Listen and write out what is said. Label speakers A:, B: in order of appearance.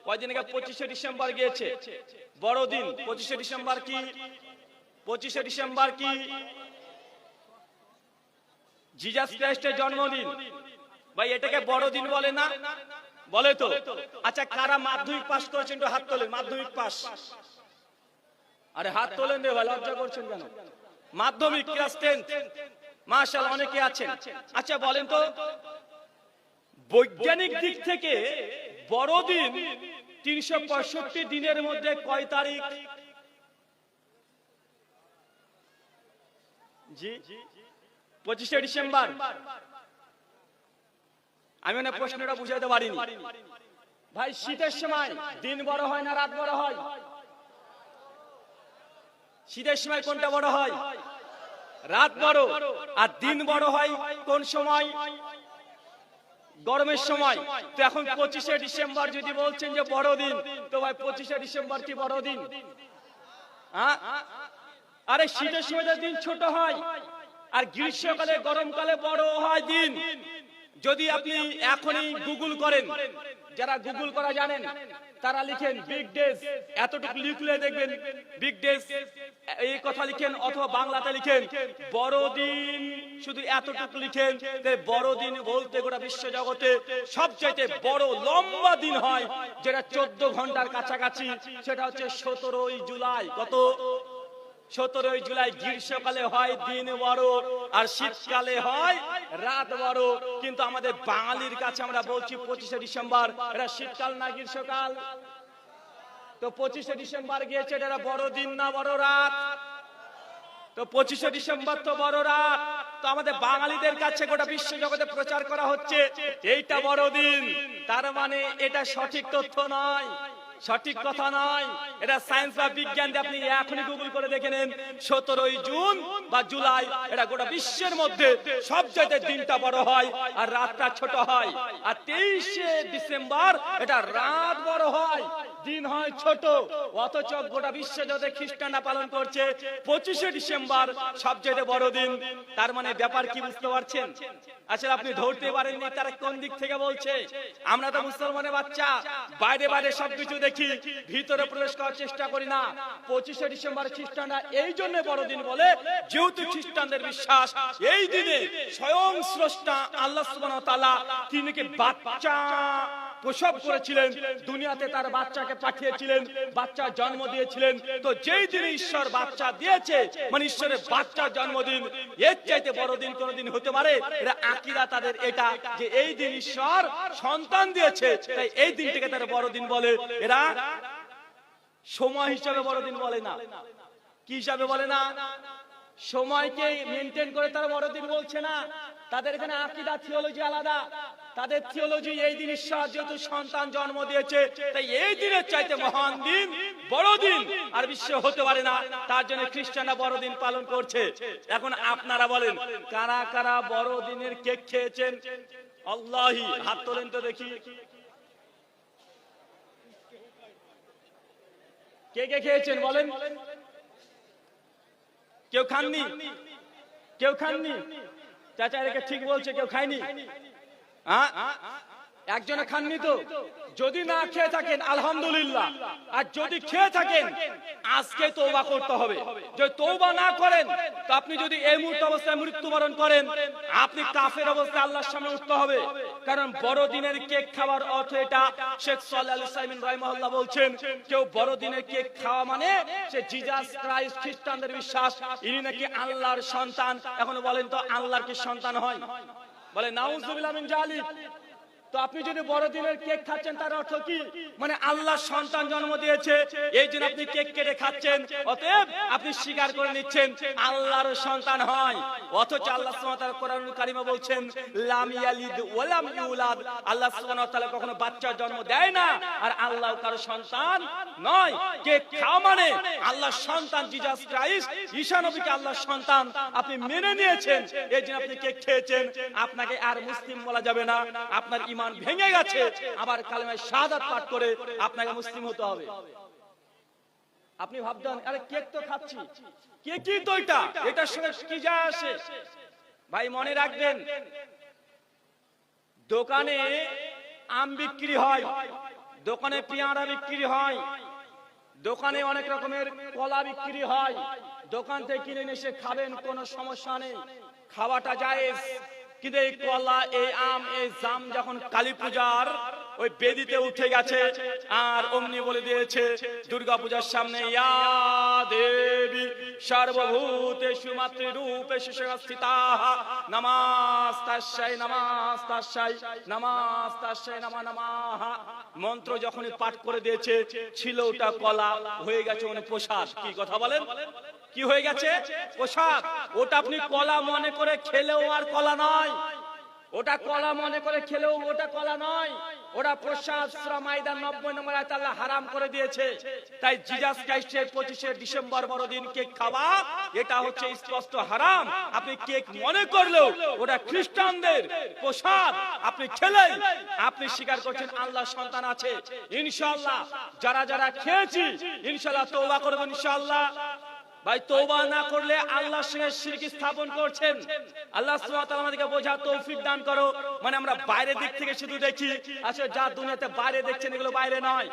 A: কয়দিন আগে 25শে ডিসেম্বর গিয়েছে, বড়দিন। 25শে ডিসেম্বর কি? 25শে ডিসেম্বর কি? জিজাস ক্রাইস্টের জন্মদিন। ভাই এটাকে বড়দিন বলে না? বলে তো। আচ্ছা, কারা মাধ্যমিক পাস করেছেন একটু হাত তোলেন। মাধ্যমিক পাস, আরে হাত তোলেন রে ভাই, লজ্জা করছেন কেন? মাধ্যমিক ক্লাস 10, মাশাআল্লাহ অনেকে আছেন। আচ্ছা বলেন তো, বৈজ্ঞানিক দিক থেকে বড়দিন 365 দিনের মধ্যে কয় তারিখ? জি, 25শে ডিসেম্বর। আমি না প্রশ্নটা বুঝাইতে পারিনি ভাই। শীতের সময় দিন বড় হয় না রাত বড় হয়? শীতের সময় কোনটা বড় হয়? রাত বড়। আর দিন বড় হয় কোন সময়? গরমের সময়। তো এখন 25শে ডিসেম্বর যদি বলছেন যে বড়দিন, তো ভাই 25শে ডিসেম্বর কি বড়দিন? আরে শীতের সময় দিন ছোট হয়, আর গ্রীষ্মকালে গরমকালে বড় হয় দিন। যদি আপনি এখনই গুগল করেন, যারা গুগল করা জানেন তারা লিখেন বিগ ডেজ, এতটুকু লিখলে দেখবেন বিগ ডেজ এই কথা লিখেন, অথবা বাংলাতে লিখেন বড়দিন, শুধু এতটুকু লিখেন। বড়দিন বলতে গোটা বিশ্ব জগতে সবচেয়ে বড় লম্বা দিন হয়, যেটা 14 ঘন্টার কাছাকাছি, সেটা হচ্ছে 17ই জুলাই। কত? 17ই জুলাই। গ্রীষ্মকালে হয় দিন বড়, আর শীতকালে হয় রাত বড়। কিন্তু আমাদের বাঙালির কাছে আমরা বলছি 25শে ডিসেম্বর, এটা শীতকাল না গ্রীষ্মকাল? তো 25শে ডিসেম্বর গিয়েছে, এটা বড় দিন না বড় রাত? তো 25শে ডিসেম্বর তো বড় রাত। তো আমাদের বাঙালিদের কাছে গোটা বিশ্ব জগতে প্রচার করা হচ্ছে এইটা বড় দিন। তার মানে এটা সঠিক তথ্য নয়, সঠিক কথা নয়। এটা সায়েন্স বা বিজ্ঞান দিয়ে আপনি এখনই গুগল করে দেখে নেন, 17ই জুন বা জুলাই এটা গোটা বিশ্বের মধ্যে সবচেয়ে দিনটা বড় হয় আর রাতটা ছোট হয়। আর 23শে ডিসেম্বর এটা রাত বড় হয়, দিন হয় ছোট। অথচ গোটা বিশ্ব জগতে খ্রিস্টানরা পালন করছে 25শে ডিসেম্বর সবচেয়ে বড় দিন। তার মানে ব্যাপার কি বুঝতে পারছেন? আসলে আপনি ধরতে পারেননি তারা কোন দিক থেকে বলছে। আমরা তো মুসলমানের বাচ্চা, বাইরে বাইরে সবকিছু দেখি, ভিতরে প্রবেশ করার চেষ্টা করি না। 25শে ডিসেম্বর খ্রিস্টানরা এই জন্য বড়দিন বলে, যেহেতু খ্রিস্টানদের বিশ্বাস এই দিনে স্বয়ং স্রষ্টা আল্লাহ সুবহানাহু ওয়া তাআলা তিনি বাচ্চা প্রসব করেছিলেন, দুনিয়াতে তার বাচ্চাকে পাঠিয়েছিলেন, বাচ্চা জন্ম দিয়েছিলেন। তো যেই দিনে ঈশ্বর বাচ্চা দিয়েছে, মানে ঈশ্বরের বাচ্চার জন্মদিন, এর চাইতে বড় দিন কোনদিন হতে পারে? এরা আকীদা তাদের এটা, যে এই দিন ঈশ্বর সন্তান দিয়েছে, তাই এই দিনটাকে তারা বড় দিন বলে। এরা সময় হিসাবে বড় দিন বলে না। কি হিসাবে বলে না? সময়কে মেনটেন করে তারা বড়দিন বলছে না। তাদের এখানে আকীদা থিওলজি আলাদা। তাদের থিওলজি এই দিন ঈশ্বর যেহেতু সন্তান জন্ম দিয়েছে, তাই এই দিনের চাইতে মহান দিন বড়দিন আর বিশ্বে হতে পারে না। তার জন্য খ্রিস্টানরা বড়দিন পালন করছে। এখন আপনারা বলেন, কারা কারা বড়দিনের কেক খেয়েছেন? আল্লাহি হাত তোলেন তো দেখি। কে কে খেয়েছেন বলেন? কেউ খাননি? কেউ খাননি? চাচা এটাকে ঠিক বলছে, কেউ খায়নি? একজনে খাননি তো? যদি না খেয়ে থাকেন আলহামদুলিল্লাহ, আর যদি খেয়ে থাকেন আজকে তওবা করতে হবে। যদি তওবা না করেন, তো আপনি যদি এই মুহূর্তে অবস্থায় মৃত্যুবরণ করেন, আপনি কাফের অবস্থায় আল্লাহর সামনে উঠতে হবে। কারণ বড়দিনের কেক খাওয়ার অর্থ এটা। শেখ সালেহ আল উসাইমিন রাহিমাহুল্লাহ বলছেন, কেউ বড়দিনের কেক খাওয়া মানে সে জিসাস ক্রাইস্ট, খ্রিস্টানদের বিশ্বাস ইনি নাকি আল্লাহর সন্তান। এখন বলেন তো আল্লাহর কি সন্তান হয়? বলে নাউজুবিল্লাহ মিন যালিক। তো আপনি যদি বড়দিনের কেক খাচ্ছেন, তার অর্থ কি? মানে আল্লাহর সন্তান জন্ম দিয়েছে, এই জন্য আপনি কেক কেটে খাচ্ছেন। অতএব আপনি স্বীকার করে নিচ্ছেন আল্লাহর সন্তান হয়। অথচ আল্লাহ সুবহানাহু ওয়া তাআলা কোরআনুল কারীমে বলছেন, লাম ইয়ালিদ ওয়া লাম ইউলাদ। আল্লাহ সুবহানাহু ওয়া তাআলা কখনো বাচ্চার জন্ম দেয় না, আর আল্লাহ কারো সন্তান নয়। কেক খাওয়া মানে আল্লাহর সন্তান জিসাস ক্রাইস্ট, ঈসা নবীকে আল্লাহর সন্তান আপনি মেনে নিয়েছেন, এই জন্য আপনি কেক খেয়েছেন। আপনাকে আর মুসলিম বলা যাবে না। আপনার ঈমান ভেঙে গেছে, আবার কালেমা শাহাদাত পাঠ করে আপনাকে মুসলিম হতে হবে। আপনি ভাবতেন আরে কেক তো খাচ্ছি, কেকই তো এটা, এটার সঙ্গে কি যায় আসে? ভাই মনে রাখবেন, দোকানে আম বিক্রি হয়, দোকানে পেয়ারা বিক্রি হয়, দোকানে অনেক রকমের কলা বিক্রি হয়, দোকান থেকে কিনে নিয়ে এসে খাবেন, কোনো সমস্যা নেই, খাওয়াটা জায়েজ। কিন্তু এই কলা, এই আম, এই জাম যখন কালী পূজার ওই বেদিতে উঠে গেছে আর অমনি বলে দিয়েছে দুর্গা পূজার সামনে, ইয়া দেবী সর্বভূতেষু মাতৃরূপেষু সংস্থিতাঃ নমস্তাস্যৈ নমস্তাস্যৈ নমস্তাস্যৈ নমঃ নমঃ মন্ত্র যখনই পাঠ করে দিয়েছে, ছিল ওটা কলা, হয়ে গেছে মানে প্রসাদ। কি কথা বলেন, কি হয়ে গেছে? প্রসাদ। ওটা আপনি কলা মনে করে খেলেও আর কলা নয়, ওটা কলা মনে করে খেলেও ওটা কলা নয়, ওটা প্রসাদ। সূরা মাইদা 90 নম্বর আয়াতে আল্লাহ হারাম করে দিয়েছে। তাই জিজাস ক্রাইস্টের 25শে ডিসেম্বর বড়দিন কেক খাওয়া এটা হচ্ছে স্পষ্ট হারাম। আপনি কেক মনে করলেও ওটা খ্রিস্টানদের প্রসাদ, আপনি খেলেই আপনি স্বীকার করছেন আল্লাহর সন্তান আছে। ইনশাআল্লাহ যারা যারা খেয়েছি ইনশাআল্লাহ তওবা করবেন ইনশাআল্লাহ। ভাই তওবা না করলে আল্লাহর সঙ্গে শিরক স্থাপন করছেন। আল্লাহ সুবহানাহু ওয়া তাআলা আমাদেরকে বোঝার তৌফিক দান করো। মানে আমরা বাইরের দিক থেকে শুধু দেখি, আসলে যা দুনিয়াতে বাইরে দেখছেন এগুলো বাইরে নয়।